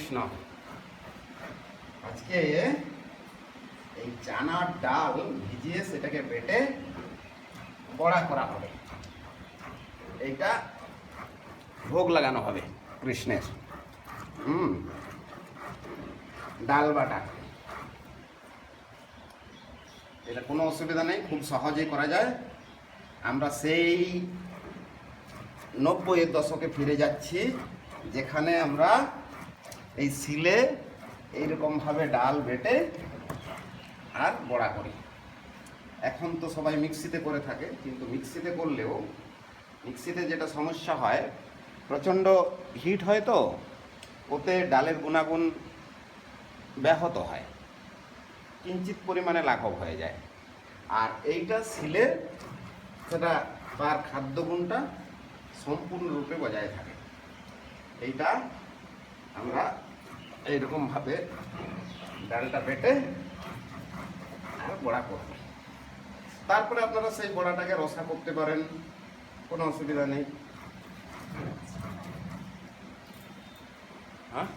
কৃষ্ণ। আজকে এই চানার ডাল ভিজিয়ে সেটাকে বেটে বড়া করা হবে। এইটা ভোগ লাগানো হবে কৃষ্ণের। ডাল বাটা, এটা কোনো অসুবিধা নেই, খুব সহজেই করা যায়। আমরা সেই 90-এর দশকে ফিরে যাচ্ছি, যেখানে আমরা এই শিলে এইরকমভাবে ডাল বেটে আর বড়া করি। এখন তো সবাই মিক্সিতে করে থাকে, কিন্তু মিক্সিতে করলেও মিক্সিতে যেটা সমস্যা হয়, প্রচণ্ড হিট হয়, তো ওতে ডালের গুণাগুণ ব্যাহত হয়, কিঞ্চিত পরিমাণে লাঘব হয়ে যায়। আর এইটা শিলে সেটা তার খাদ্যগুণটা সম্পূর্ণরূপে বজায় থাকে। এইটা আমরা এইরকমভাবে ডালটা বেটে আর বড়া করব। তারপরে আপনারা সেই বড়াটাকে রসা করতে পারেন, কোনো অসুবিধা নেই। হ্যাঁ।